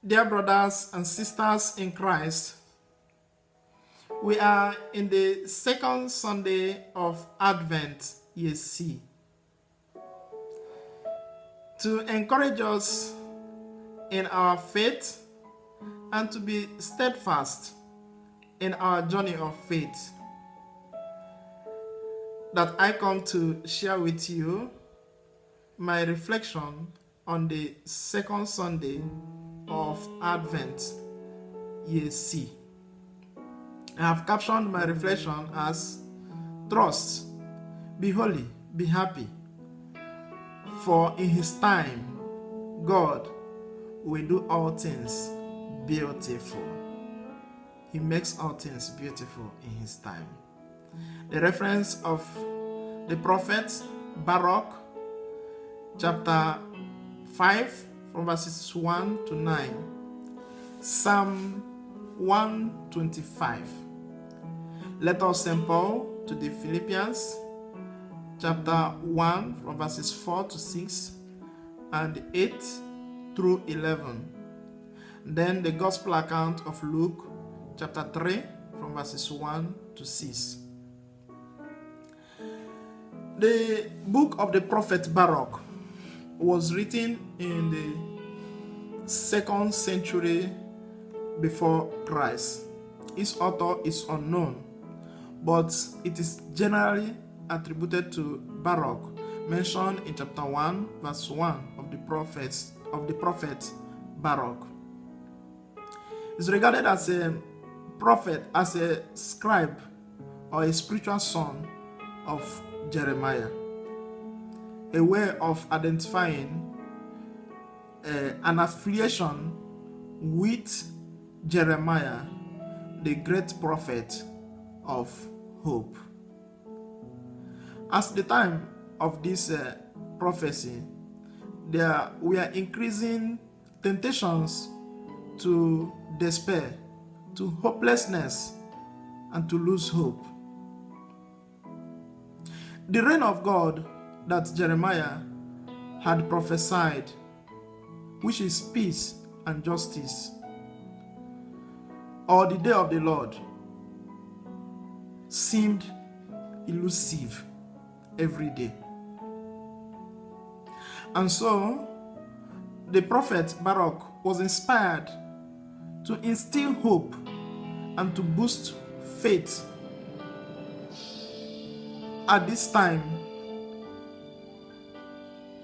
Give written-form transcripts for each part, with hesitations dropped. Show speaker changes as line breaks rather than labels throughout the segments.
Dear brothers and sisters in Christ, we are in the second Sunday of Advent, year C. To encourage us in our faith and to be steadfast in our journey of faith, that I come to share with you my reflection on the second Sunday of Advent, year C. I have captioned my reflection as trust, be holy, be happy, for in his time God will do all things beautiful. He makes all things beautiful in his time. The reference of the prophet Baruch, chapter 5 from verses 1 to 9, Psalm 125. Let us sample to the Philippians chapter 1 from verses 4 to 6 and 8 through 11. Then the gospel account of Luke chapter 3 from verses 1 to 6. The book of the prophet Baruch was written in the 2nd century before Christ. Its author is unknown, but it is generally attributed to Baruch, mentioned in chapter 1 verse 1 of the prophet Baruch. Is regarded as a prophet, as a scribe or a spiritual son of Jeremiah, a way of identifying an affiliation with Jeremiah, the great prophet of hope. As the time of this prophecy, there were increasing temptations to despair, to hopelessness, and to lose hope. The reign of God that Jeremiah had prophesied, which is peace and justice, or the day of the Lord, seemed elusive every day. And so the prophet Baruch was inspired to instill hope and to boost faith at this time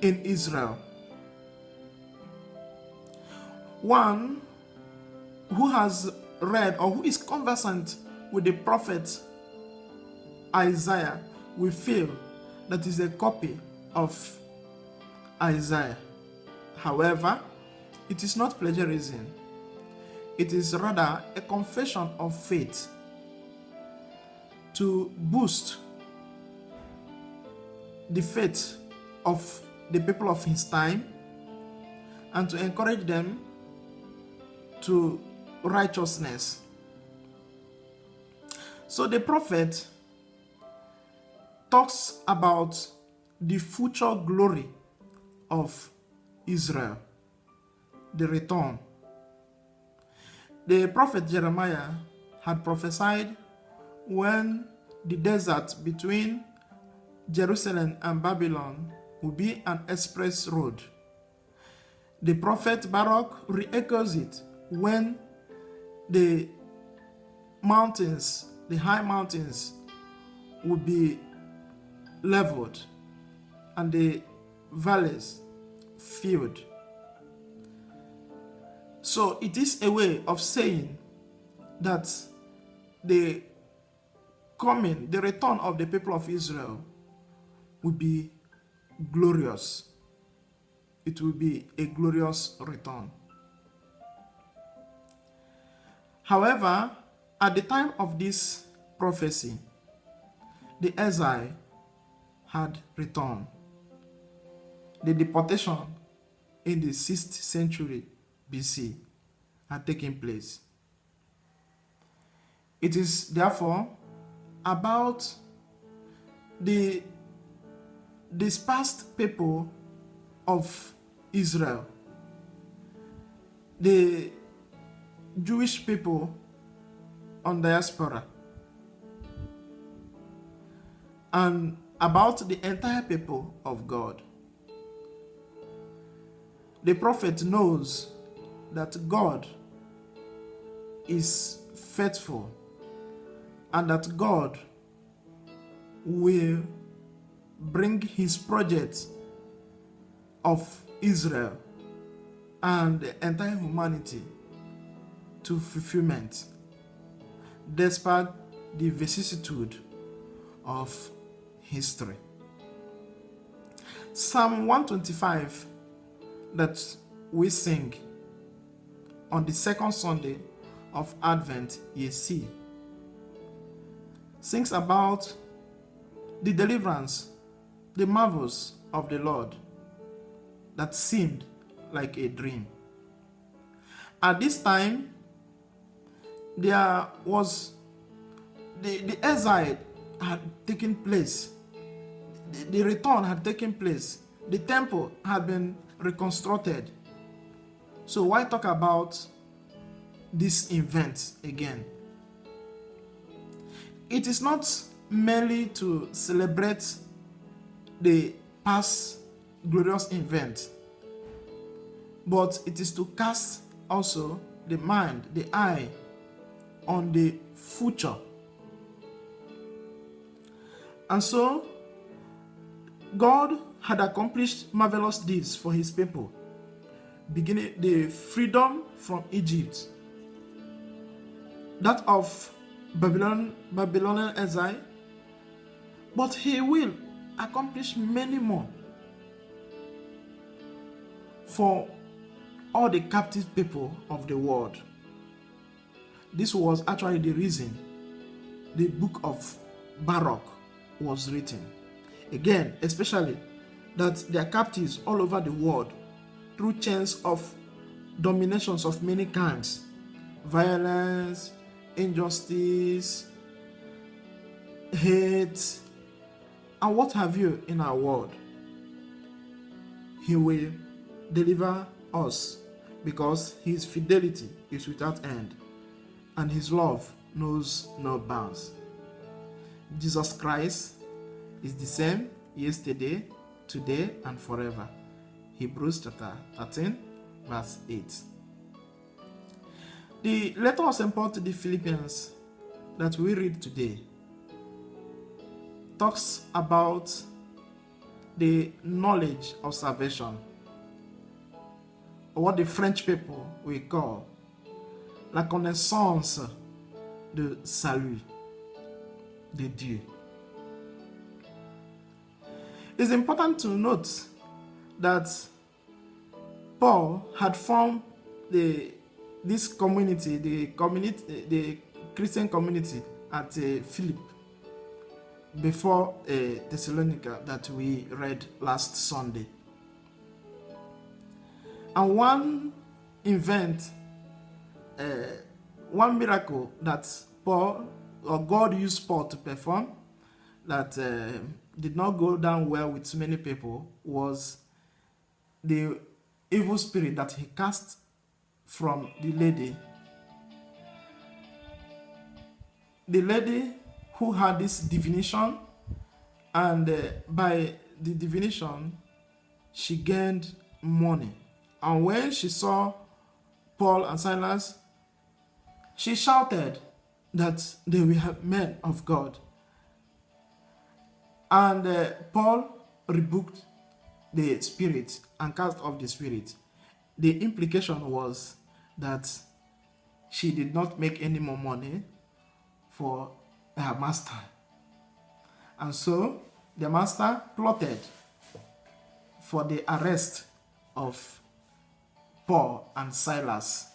in Israel. One who has read or who is conversant with the prophet Isaiah will feel that is a copy of Isaiah. However, it is not plagiarism. It is rather a confession of faith to boost the faith of the people of his time and to encourage them to righteousness. So the prophet talks about the future glory of Israel, the return. The prophet Jeremiah had prophesied when the desert between Jerusalem and Babylon would be an express road. The prophet Baruch re-echoes it when the mountains, the high mountains, would be leveled and the valleys filled. So it is a way of saying that the return of the people of Israel will be glorious. It will be a glorious return. However, at the time of this prophecy, the exile had returned. The deportation in the 6th century BC had taken place. It is therefore about the dispersed people of Israel, the Jewish people on diaspora, and about the entire people of God. The prophet knows that God is faithful and that God will bring his project of Israel and the entire humanity to fulfillment, despite the vicissitude of history. Psalm 125 that we sing on the second Sunday of Advent, ye see, sings about the deliverance, the marvels of the Lord that seemed like a dream. At this time, there was the exile had taken place. The return had taken place. The temple had been reconstructed. So why talk about this event again? It is not merely to celebrate the past glorious event, but it is to cast also the mind, the eye on the future. And so, God had accomplished marvelous deeds for his people, beginning the freedom from Egypt, that of Babylonian exile, but he will accomplish many more for all the captive people of the world. This was actually the reason the book of Baruch was written. Again, especially that there are captives all over the world through chains of dominations of many kinds, violence, injustice, hate, and what have you in our world. He will deliver us because his fidelity is without end and his love knows no bounds. Jesus Christ is the same yesterday, today, and forever. Hebrews chapter 13, verse 8. The letter of St. Paul to the Philippians that we read today talks about the knowledge of salvation, or what the French people will call la connaissance de salut de Dieu. It's important to note that Paul had formed this community, the Christian community at Philip before Thessalonica that we read last Sunday. And one event, one miracle that Paul or God used Paul to perform that did not go down well with many people was the evil spirit that he cast from the lady. The lady who had this divination, and by the divination she gained money. And when she saw Paul and Silas, she shouted that they were men of God. And Paul rebuked the spirit and cast off the spirit. The implication was that she did not make any more money for her master. And so the master plotted for the arrest of Paul and Silas.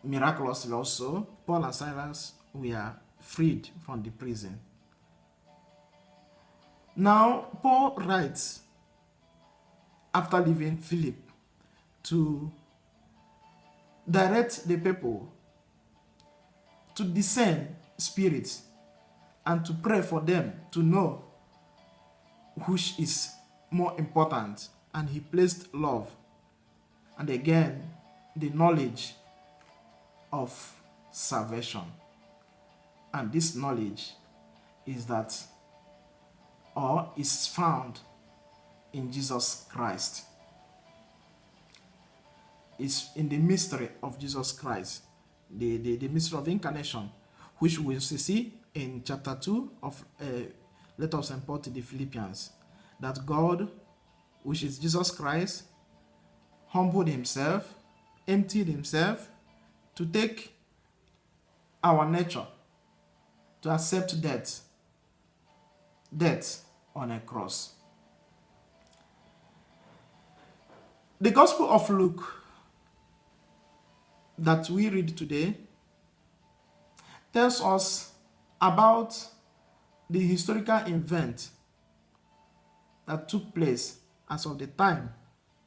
Miraculously also, Paul and Silas were freed from the prison. Now, Paul writes, after leaving Philip, to direct the people to discern spirits and to pray for them to know which is more important. And he placed love And again, the knowledge of salvation. And this knowledge is that, or is found in Jesus Christ. It's in the mystery of Jesus Christ, the mystery of incarnation, which we will see in chapter 2 of Let Us Import to the Philippians, that God, which is Jesus Christ, humbled himself, emptied himself to take our nature, to accept death on a cross. The Gospel of Luke that we read today tells us about the historical event that took place as of the time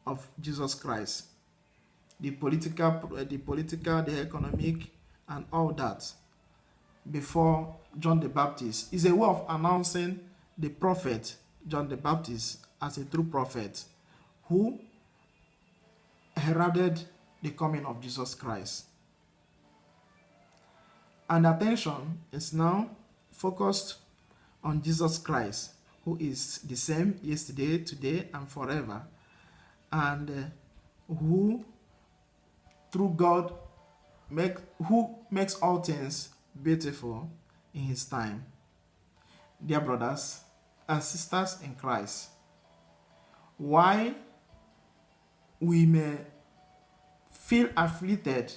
of Jesus Christ. The political, the economic, and all that before John the Baptist is a way of announcing the prophet John the Baptist as a true prophet who heralded the coming of Jesus Christ. And attention is now focused on Jesus Christ, who is the same yesterday, today, and forever, and who, through God, who makes all things beautiful in his time. Dear brothers and sisters in Christ, why we may feel afflicted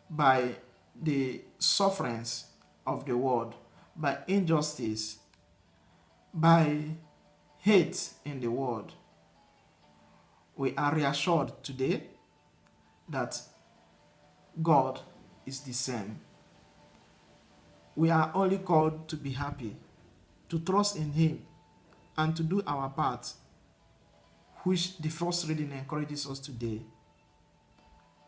by the sufferings of the world, by injustice, by hate in the world, we are reassured today that God is the same. We are only called to be happy, to trust in him, and to do our part, which the first reading encourages us today,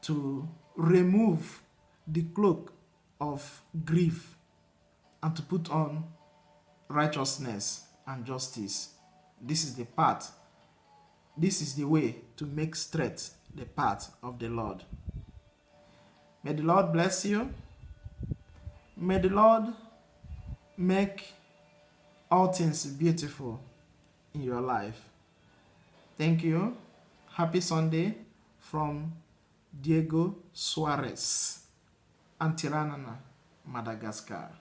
to remove the cloak of grief and to put on righteousness and justice. This is the path. This is the way to make straight the path of the Lord. May the Lord bless you. May the Lord make all things beautiful in your life. Thank you. Happy Sunday from Diego Suarez, Antiranana, Madagascar.